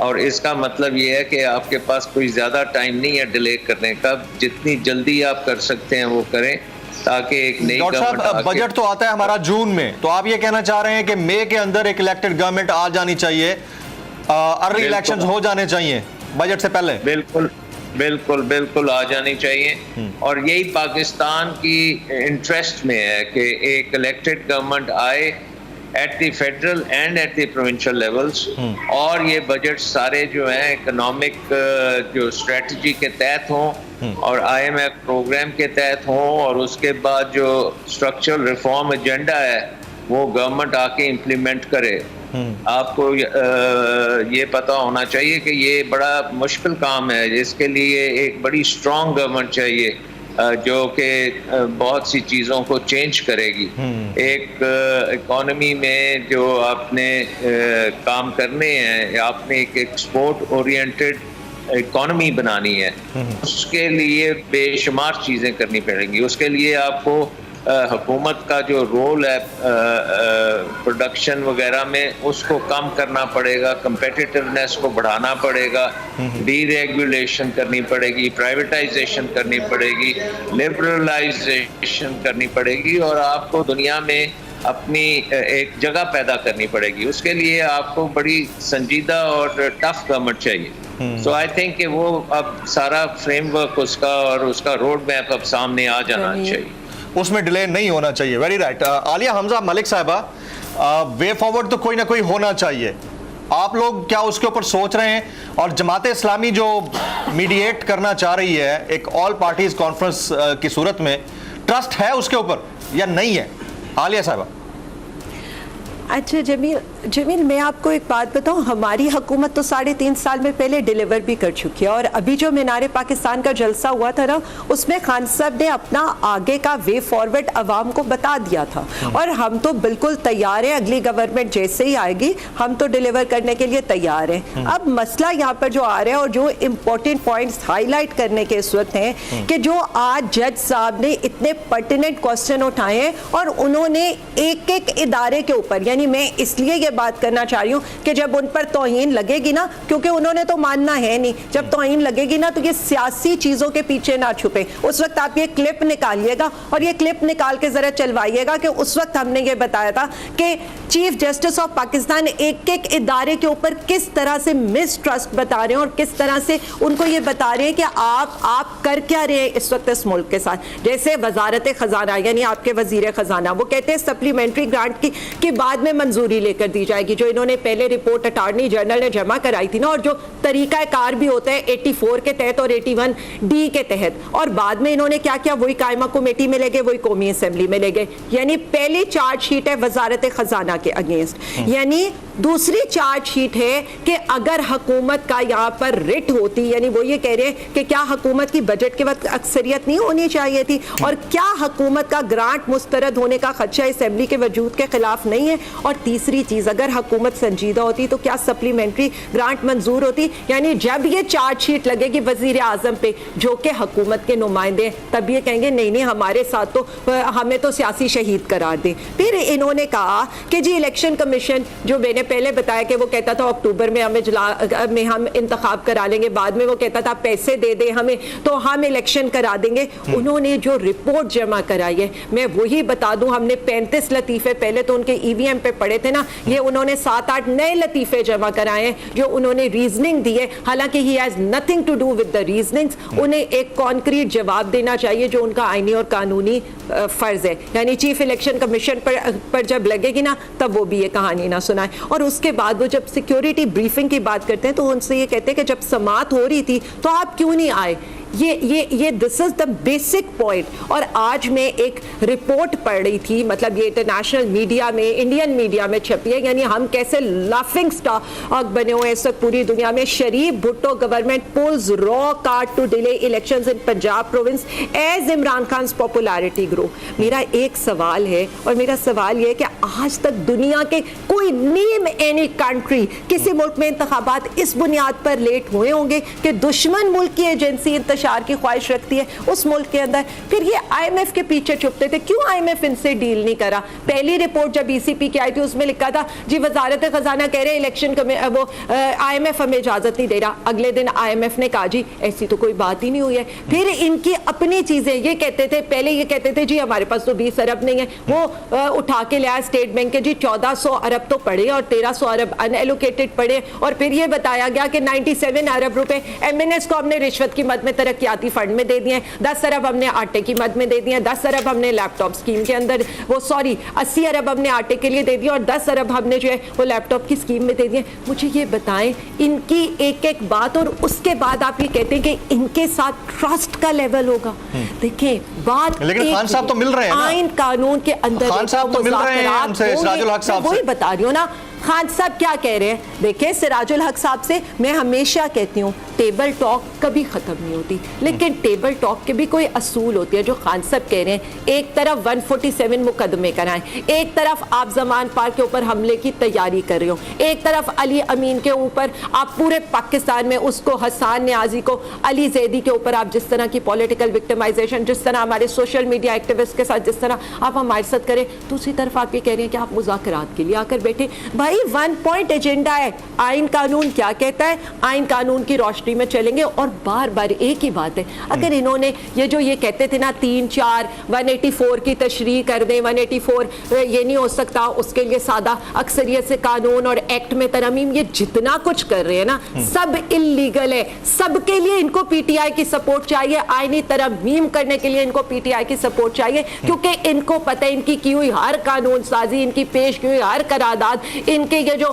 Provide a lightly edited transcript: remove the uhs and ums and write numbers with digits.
اور اس کا مطلب یہ ہے کہ آپ کے پاس کوئی زیادہ ٹائم نہیں ہے ڈیلے کرنے کا، جتنی جلدی آپ کر سکتے ہیں وہ کریں تاکہ ایک نئی ڈاکٹر صاحب بجٹ تو آتا ہے ہمارا جون میں، تو آپ یہ کہنا چاہ رہے ہیں کہ مئی کے اندر ایک الیکٹڈ گورنمنٹ آ جانی چاہیے، ارلی الیکشنز ہو جانے چاہیے بجٹ سے پہلے؟ بالکل بالکل بالکل آ جانی چاہیے، اور یہی پاکستان کی انٹرسٹ میں ہے کہ ایک الیکٹڈ گورنمنٹ آئے at the federal and at the provincial levels, اور یہ بجٹ سارے جو ہیں اکنامک جو اسٹریٹجی کے تحت ہوں اور آئی ایم ایف پروگرام کے تحت ہوں، اور اس کے بعد جو اسٹرکچرل ریفارم ایجنڈا ہے وہ گورنمنٹ آ کے امپلیمنٹ کرے۔ آپ کو یہ پتہ ہونا چاہیے کہ یہ بڑا مشکل کام ہے، اس کے لیے ایک بڑی اسٹرانگ گورنمنٹ چاہیے جو کہ بہت سی چیزوں کو چینج کرے گی۔ ایک اکانومی میں جو آپ نے کام کرنے ہیں، آپ نے ایک ایکسپورٹ اورینٹڈ اکانومی بنانی ہے، اس کے لیے بے شمار چیزیں کرنی پڑیں گی۔ اس کے لیے آپ کو حکومت کا جو رول ہے پروڈکشن وغیرہ میں اس کو کم کرنا پڑے گا، کمپیٹیٹیونیس کو بڑھانا پڑے گا، ڈی ریگولیشن کرنی پڑے گی، پرائیویٹائزیشن کرنی پڑے گی، لبرلائزیشن کرنی پڑے گی، اور آپ کو دنیا میں اپنی ایک جگہ پیدا کرنی پڑے گی۔ اس کے لیے آپ کو بڑی سنجیدہ اور ٹف گورنمنٹ چاہیے۔ سو آئی تھنک کہ وہ اب سارا فریم ورک اس کا اور اس کا روڈ میپ اب سامنے آ جانا چاہیے، اس میں ڈیلے نہیں ہونا چاہیے۔ Very right. عالیہ حمزہ ملک صاحبہ، وے فارورڈ تو کوئی نہ کوئی ہونا چاہیے، آپ لوگ کیا اس کے اوپر سوچ رہے ہیں؟ اور جماعت اسلامی جو میڈییٹ کرنا چاہ رہی ہے ایک آل پارٹیز کانفرنس کی صورت میں، ٹرسٹ ہے اس کے اوپر یا نہیں ہے؟ عالیہ صاحبہ۔ اچھا جمیل، میں آپ کو ایک بات بتاؤں، ہماری حکومت تو 3.5 سال میں پہلے ڈیلیور بھی کر چکی ہے، اور ابھی جو مینار پاکستان کا جلسہ ہوا تھا نا، اس میں خان صاحب نے اپنا آگے کا وے فارورڈ عوام کو بتا دیا تھا، اور ہم تو بالکل تیار ہیں، اگلی گورنمنٹ جیسے ہی آئے گی ہم تو ڈیلیور کرنے کے لیے تیار ہیں۔ اب مسئلہ یہاں پر جو آ رہا ہے اور جو امپورٹنٹ پوائنٹس ہائی لائٹ کرنے کے اس وقت ہیں کہ جو آج جج صاحب نے اتنے پرٹیننٹ کوسچن اٹھائے ہیں، اور انہوں نے ایک ایک ادارے کے اوپر، یعنی میں اس لیے یہ بات کرنا چاہ رہی ہوں کہ جب ان پر توہین لگے گی نا، کیونکہ انہوں نے تو ماننا ہے نہیں، جب توہین لگے گی نا تو یہ سیاسی چیزوں کے پیچھے نہ چھپے۔ اس وقت آپ یہ کلپ نکالیے گا اور یہ کلپ نکال کے ذرا چلوائیے گا کہ اس وقت ہم نے یہ بتایا تھا کہ چیف جسٹس آف پاکستان ایک ایک ادارے کے اوپر کس طرح سے مس ٹرسٹ بتا رہے ہیں، اور کس طرح سے ان کو یہ بتا رہے ہیں کہ آپ کر کیا رہے ہیں اس وقت اس ملک کے ساتھ۔ جیسے وزارت خزانہ، یعنی آپ کے وزیر خزانہ، وہ کہتے ہیں سپلیمنٹری گرانٹ کی بعد میں منظوری لے کر دی جائے گی، جو انہوں نے پہلے رپورٹ اٹارنی جنرل نے جمع کرائی تھی نا، اور جو طریقہ کار بھی ہوتا ہے 84 کے تحت اور 81D کے تحت، اور بعد میں انہوں نے کیا کیا، وہی قائمہ کمیٹی میں لے گئے، وہی قومی اسمبلی میں لے گئے۔ یعنی پہلی چارج شیٹ ہے وزارت خزانہ کے اگینسٹ، یعنی دوسری چارج شیٹ ہے کہ اگر حکومت کا یہاں پر رٹ ہوتی، یعنی وہ یہ کہہ رہے ہیں کہ کیا حکومت کی بجٹ کے وقت اکثریت نہیں ہونی چاہیے تھی، اور کیا حکومت کا گرانٹ مسترد ہونے کا خدشہ اسمبلی کے وجود کے خلاف نہیں ہے، اور تیسری چیز، اگر حکومت سنجیدہ ہوتی تو کیا سپلیمنٹری گرانٹ منظور ہوتی؟ یعنی جب یہ چارج شیٹ لگے گی وزیر اعظم پہ جو کہ حکومت کے نمائندے، تب یہ کہیں گے نہیں نہیں ہمارے ساتھ تو ہمیں تو سیاسی شہید قرار دیں۔ پھر انہوں نے کہا کہ جی الیکشن کمیشن، جو میں نے پہلے بتایا کہ وہ کہتا تھا اکتوبر میں ہم انتخاب کرا لیں گے، بعد میں وہ کہتا تھا پیسے دے دیں ہمیں تو ہم الیکشن کرا دیں گے۔ انہوں نے جو رپورٹ جمع کرائی ہے، میں وہی بتا دوں، ہم نے 35 لطیفے پہلے تو ان کے EVM پہ پڑے تھے نا، یہ انہوں نے 7-8 نئے لطیفے جمع کرائے ہیں جو انہوں نے ریزننگ دی ہے، حالانکہ he has nothing to do with the reasonings. انہیں ایک کانکریٹ جواب دینا چاہیے جو ان کا آئینی اور قانونی فرض ہے، یعنی چیف الیکشن کمیشن پر جب لگے گی نا تب وہ بھی یہ کہانی نہ سنائے۔ اور اس کے بعد وہ جب سیکیورٹی بریفنگ کی بات کرتے ہیں تو ان سے یہ کہتے ہیں کہ جب سماعت ہو رہی تھی تو آپ کیوں نہیں آئے؟ یہ دس از دا بیسک پوائنٹ۔ اور آج میں ایک رپورٹ پڑھ رہی تھی، مطلب یہ انٹرنیشنل میڈیا میں، انڈین میڈیا میں چھپی ہے، یعنی ہم کیسے لافنگ اسٹاک بنے ہوئے اس وقت پوری دنیا میں۔ Sharif Bhutto government pulls raw card to delay elections in Punjab province as Imran Khan's popularity grow. میرا ایک سوال ہے، اور میرا سوال یہ ہے کہ آج تک دنیا کے کوئی نیم اینی کنٹری، کسی ملک میں انتخابات اس بنیاد پر لیٹ ہوئے ہوں گے کہ دشمن ملک کی ایجنسی انتشار کی خواہش رکھتی ہے اس ملک کے اندر. پھر یہ IMF کے پیچھے چھپتے تھے. کیوں IMF ان سے ڈیل نہیں کرا؟ پہلی رپورٹ جب ECP کی آئی تھی اس میں لکھا تھا جی وزارت خزانہ کہہ رہے الیکشن وہ IMF ہمیں اجازت نہیں دے رہا. اگلے دن IMF نے کہا جی ایسی تو کوئی بات ہی نہیں ہوئی ہے. پھر ان کی اپنی چیزیں یہ کہتے تھے, پہلے یہ کہتے تھے جی ہمارے پاس تو 20 ارب نہیں ہے, وہ اٹھا کے لیا اسٹیٹ بینک کے جی 1400 ارب تو پڑے اور 1300 ارب ان ایلوکیٹڈ پڑے, اور پھر یہ بتایا گیا کہ 97 ارب روپے MNS کو ہم نے رشوت کی مد میں ترقیاتی فنڈ میں دے دیے ہیں, 10 ارب ہم نے آٹے کی مد میں دے دیے ہیں, 10 ارب ہم نے لیپ ٹاپ اسکیم کے اندر 80 ارب ہم نے آٹے کے لیے دے دیا اور 10 ارب ہم نے جو ہے وہ لیپ ٹاپ کی اسکیم میں دے دیے. مجھے یہ بتائیں ان کی ایک ایک بات, اور اس کے بعد آپ یہ کہتے ہیں کہ ان کے ساتھ ٹرسٹ کا لیول ہوگا. دیکھیں بات لیکن خان صاحب تو مل رہے ہیں نا, آئین قانون کے اندر خان صاحب تو مل رہے ہیں ہم سے, سراج الحق صاحب سے. وہی بتا رہی ہوں نا خان صاحب کیا کہہ رہے ہیں. دیکھیں سراج الحق صاحب سے میں ہمیشہ کہتی ہوں ٹیبل ٹاک کبھی ختم نہیں ہوتی, لیکن ٹیبل ٹاک کے بھی کوئی اصول ہوتی ہے. جو خان صاحب کہہ رہے ہیں ایک طرف 147 مقدمے کرائیں, ایک طرف آپ زمان پارک کے اوپر حملے کی تیاری کر رہے ہو, ایک طرف علی امین کے اوپر آپ پورے پاکستان میں اس کو حسان نیازی کو علی زیدی کے اوپر آپ جس طرح کی پولیٹیکل وکٹمائزیشن, جس طرح ہمارے سوشل میڈیا ایکٹیوسٹ کے ساتھ جس طرح آپ ہمارے ساتھ کریں, دوسری طرف آپ یہ کہہ رہے ہیں کہ آپ مذاکرات کے لیے آ کر بیٹھے. بھائی 1 پوائنٹ ایجنڈا ہے. آئین قانون کیا کہتا ہے؟ آئین قانون کی روشنی میں چلیں گے. اور بار بار ایک ہی بات ہے, اگر انہوں نے یہ کہتے تھے نا 3-4 184 کی تشریح کر دیں, 184 یہ نہیں ہو سکتا, اس کے لیے سادہ اکثریت سے قانون اور ایکٹ میں ترمیم, یہ جتنا کچھ کر رہے ہیں نا سب اللیگل ہے. سب کے لیے ان کو PTI کی سپورٹ چاہیے, آئینی ترمیم کرنے کے لیے ان کو PTI کی سپورٹ چاہیے, کیونکہ ان کو پتہ ہے ان کی ہوئی ہر قانون سازی, ان کی پیش کی ہوئی ہر قرارداد, ان کے یہ جو